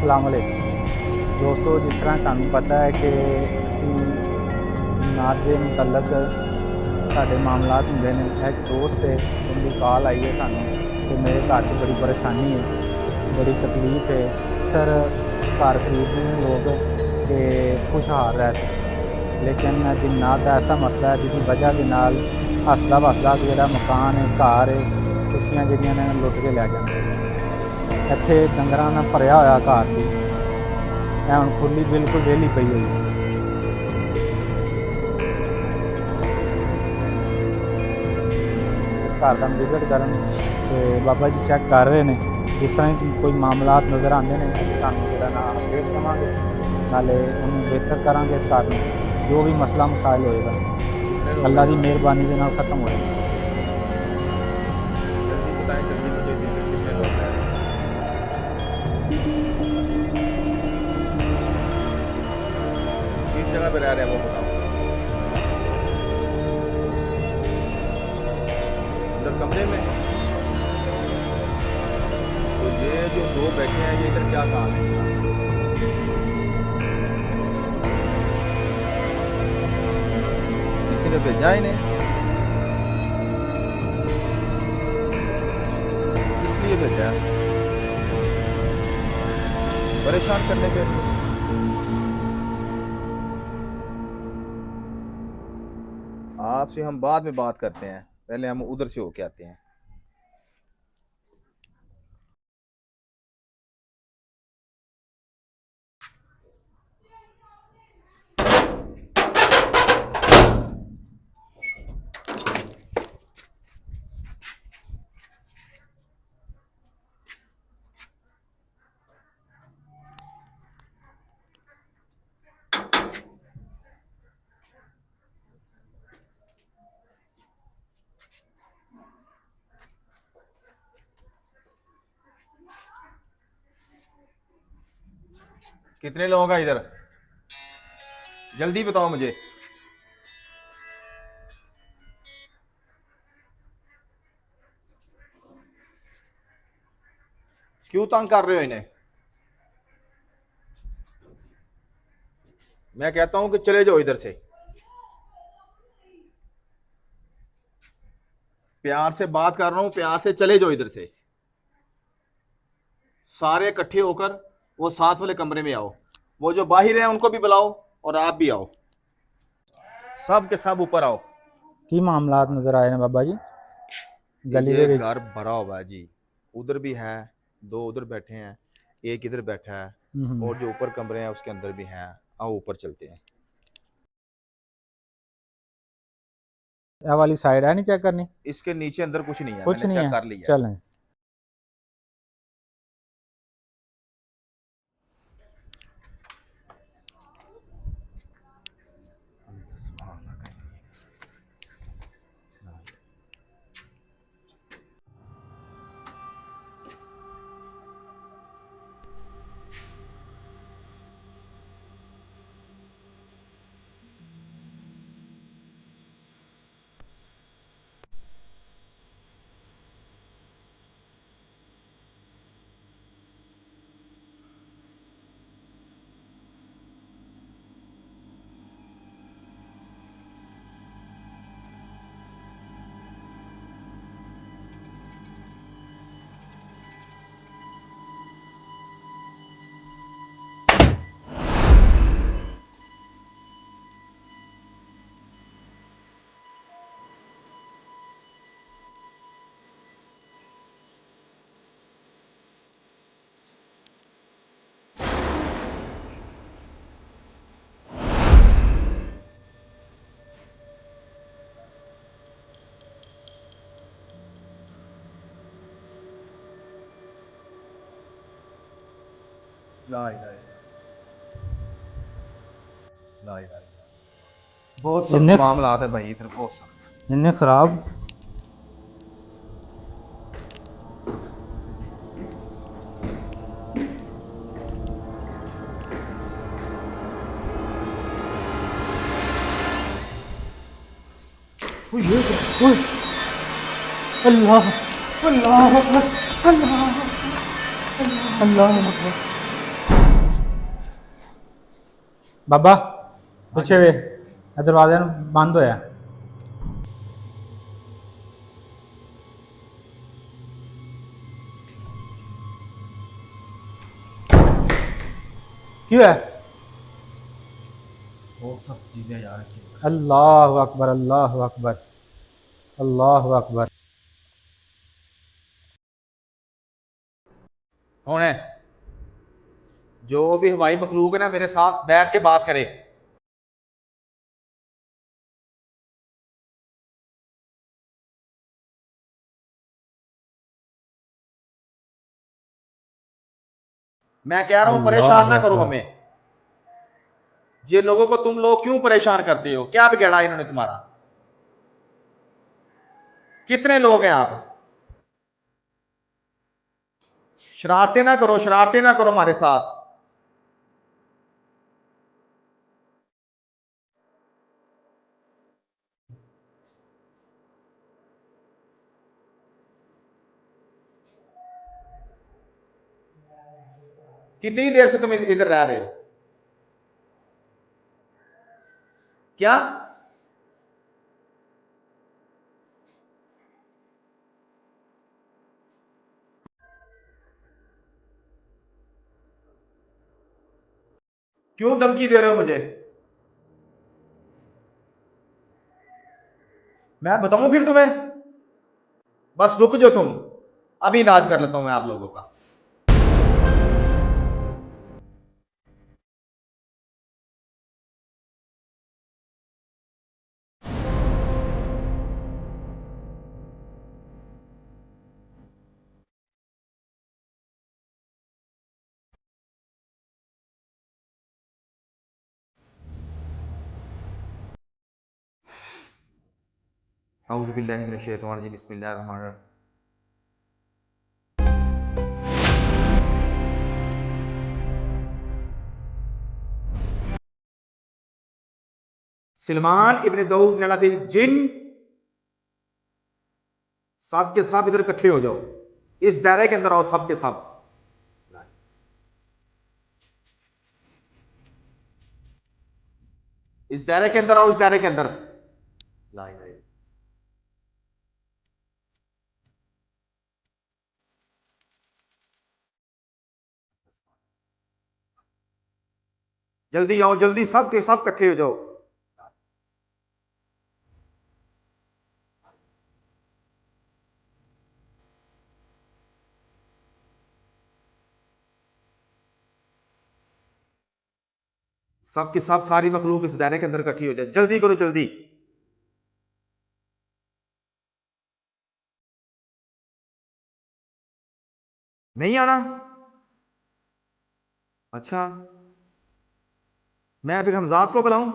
अस्सलाम वालेकुम दोस्तों, जिस तरह ਤੁਹਾਨੂੰ पता है कि ਅਸੀਂ जिन्नात के मुतलक साढ़े मामलात होंगे ने। एक दोस्त है उनकी कॉल आई है सानू कि मेरे घर च बड़ी परेशानी है, बड़ी तकलीफ है। अक्सर घर खरीदते हैं लोग कि खुशहाल रह सकते, लेकिन जिन्नात का ऐसा मसला है जिसकी वजह के नाल हसदा वसदा जोड़ा मकान है, घर है, खुशियां जिहड़ियां ने लुट के लै जाते। ਇੱਥੇ ਡੰਗਰਾਂ ਨਾਲ ਭਰਿਆ ਹੋਇਆ ਘਰ ਸੀ, ਇਹ ਹੁਣ ਖੁੱਲੀ ਬਿਲਕੁਲ ਵਿਹਲੀ ਪਈ ਹੋਈ ਹੈ। ਇਸ ਘਰ ਦਾ ਵਿਜ਼ਿਟ ਕਰਨ ਤੇ ਬਾਬਾ ਜੀ ਚੈੱਕ ਕਰ ਰਹੇ ਨੇ। ਜਿਸ ਤਰ੍ਹਾਂ ਹੀ ਕੋਈ ਮਾਮਲਾਤ ਨਜ਼ਰ ਆਉਂਦੇ ਨੇ ਅਸੀਂ ਤੁਹਾਨੂੰ ਜਿਹੜਾ ਨਾ ਅਪਡੇਟ ਦੇਵਾਂਗੇ, ਨਾਲੇ ਉਹਨੂੰ ਬਿਹਤਰ ਕਰਾਂਗੇ। ਇਸ ਘਰ ਨੂੰ ਜੋ ਵੀ ਮਸਲਾ ਮਸਾਇਲ ਹੋਏਗਾ ਅੱਲਾ ਦੀ ਮਿਹਰਬਾਨੀ ਦੇ ਨਾਲ ਖਤਮ ਹੋਏਗਾ। किस जगह पे रह रहे हैं वो बताओ। अंदर कमरे में। तो ये जो दो बैठे हैं ये इधर क्या काम है? किसी ने भेजा इन्हें? इसलिए भेजा है परेशान करने के लिए। आपसे हम बाद में बात करते हैं, पहले हम उधर से होके आते हैं। कितने लोग हैं इधर? जल्दी बताओ मुझे। क्यों तंग कर रहे हो इन्हें? मैं कहता हूं कि चले जाओ इधर से। प्यार से बात कर रहा हूं, प्यार से चले जाओ इधर से। सारे इकट्ठे होकर वो साथ वाले कमरे में आओ। वो जो बाहर हैं उनको भी बुलाओ और आप भी आओ। सब के सब ऊपर आओ। ਕੀ ਮਾਮਲਾਤ ਨਜ਼ਰ ਆਏ ਨੇ ਬਾਬਾ ਜੀ गली ये ਦੇ ਵਿੱਚ? घर भरा हुआ है जी। उधर भी है, दो उधर बैठे हैं, एक इधर बैठा है और जो ऊपर कमरे हैं उसके अंदर भी हैं। आओ ऊपर चलते हैं। ਇਹ वाली साइड है नहीं चेक करनी? इसके नीचे अंदर कुछ नहीं है, कुछ मैंने नहीं चेक है, कर लिया। चलें। बहुत सख्त मामलात है भाई, इधर बहुत सख्त। इन्ने खराब अल्लाह अल्लाह अल्लाह अल्लाह अल्लाह बाबा पिछे वे दरवाजे बंद होया। क्यों है? बहुत सख्त चीज़ें यार इसके अंदर। अल्लाह अकबर, अल्लाह अकबर, अल्लाह अकबर। कौन है? जो भी हवाई मखलूक है ना, मेरे साथ बैठ के बात करे। मैं कह रहा हूं परेशान ना अल्लाह करो अकबर। हमें। ये लोगों को तुम लोग क्यों परेशान करते हो? क्या बिगड़ा इन्होंने तुम्हारा? कितने लोग हैं आप? शरारतें ना करो, शरारतें ना करो हमारे साथ। कितनी देर से तुम इधर रह रहे हो? क्या? क्यों धमकी दे रहे हो मुझे? मैं बताऊं फिर तुम्हें? बस रुक जाओ तुम, अभी इलाज कर लेता हूं मैं आप लोगों का। औज़ु बिल्लाहि मिनश शैतानिर रजीम, बिस्मिल्लाहिर रहमानिर रहीम। सलमान इब्न दाऊद नलातिल जिन, सब के सब इधर इकट्ठे हो जाओ। इस दायरे के अंदर आओ, सब के सब। इस दायरे के अंदर आओ, इस दायरे के अंदर। ला इलाहा इल्लल्लाह। जल्दी आओ, जल्दी सब के सब इकट्ठे हो जाओ। सब के सब, सारी मखलूक इस दायरे के अंदर इकट्ठी हो जाए। जल्दी करो, जल्दी। नहीं आना? अच्छा, मैं फिर हमजाद को बुलाऊं?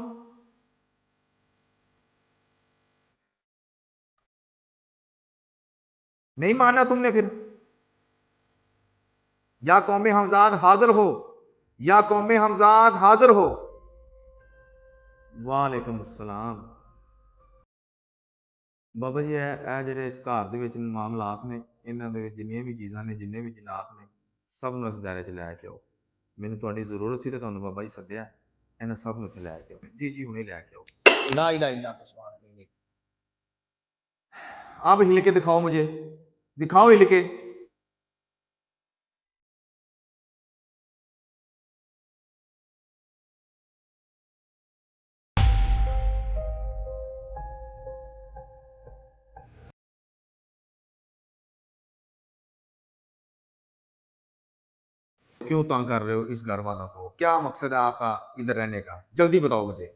नहीं माना तुमने फिर? या कौमे हमजाद हाजिर हो, या कौमे हमजाद हाजिर हो। वालेकुम अस्सलाम। बाबा जी ਇਹ ਜਿਹੜੇ ਇਸ ਘਰ ਦੇ ਵਿੱਚ ਮਾਮਲਾਤ ਨੇ, ਇਹਨਾਂ ਦੇ ਵਿੱਚ ਜਿੰਨੀਆਂ ਵੀ ਚੀਜ਼ਾਂ ਨੇ, ਜਿੰਨੇ ਵੀ ਜਨਾਬ ਨੇ, ਸਭ ਨੂੰ ਇਸ ਦਾਇਰੇ 'ਚ ਲੈ ਕੇ ਆਓ। ਮੈਨੂੰ ਤੁਹਾਡੀ ਜ਼ਰੂਰਤ ਸੀ ਤੇ ਤੁਹਾਨੂੰ ਬਾਬਾ ਜੀ ਸੱਦਿਆ। ਇਹਨਾਂ ਸਭ ਨੂੰ ਇੱਥੇ ਲੈ ਕੇ ਆਓ। जी जी, ਹੁਣੇ ਲੈ ਕੇ ਆਓ। ला इलाहा इल्लल्लाह सुभान अल्लाह। अब हिल के दिखाओ मुझे, दिखाओ हिल के। क्यों तंग कर रहे हो इस घर वालों को? क्या मकसद है आपका इधर रहने का? जल्दी बताओ मुझे।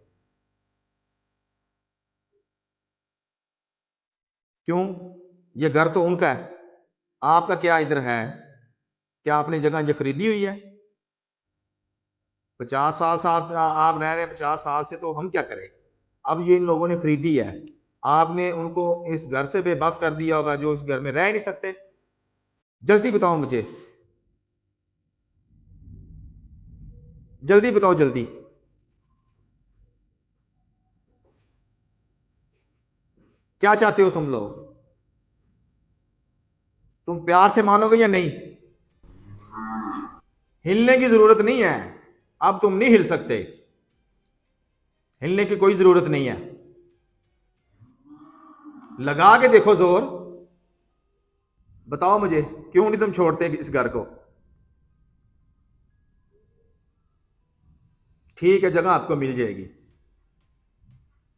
क्यों? ये घर तो उनका है, आपका क्या इधर है? क्या आपने जगह ये खरीदी हुई है? 50 साल साथ आप रह रहे हैं, 50 साल से, तो हम क्या करें? अब ये इन लोगों ने खरीदी है, आपने उनको इस घर से बेबस कर दिया होगा, जो इस घर में रह नहीं सकते। जल्दी बताओ मुझे, जल्दी बताओ, जल्दी। क्या चाहते हो तुम लोग? तुम प्यार से मानोगे या नहीं? हिलने की जरूरत नहीं है, अब तुम नहीं हिल सकते। हिलने की कोई ज़रूरत नहीं है। लगा के देखो जोर, बताओ मुझे क्यों नहीं तुम छोड़ते इस घर को। ठीक है, जगह आपको मिल जाएगी।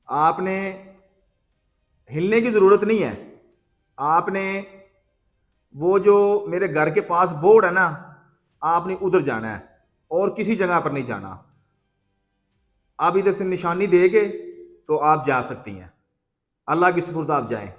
आपने हिलने की ज़रूरत नहीं है। आपने वो जो मेरे घर के पास बोर्ड है ना, आपने उधर जाना है और किसी जगह पर नहीं जाना। आप इधर से निशानी देके तो आप जा सकती हैं। अल्लाह की सुपुर्द आप जाएं।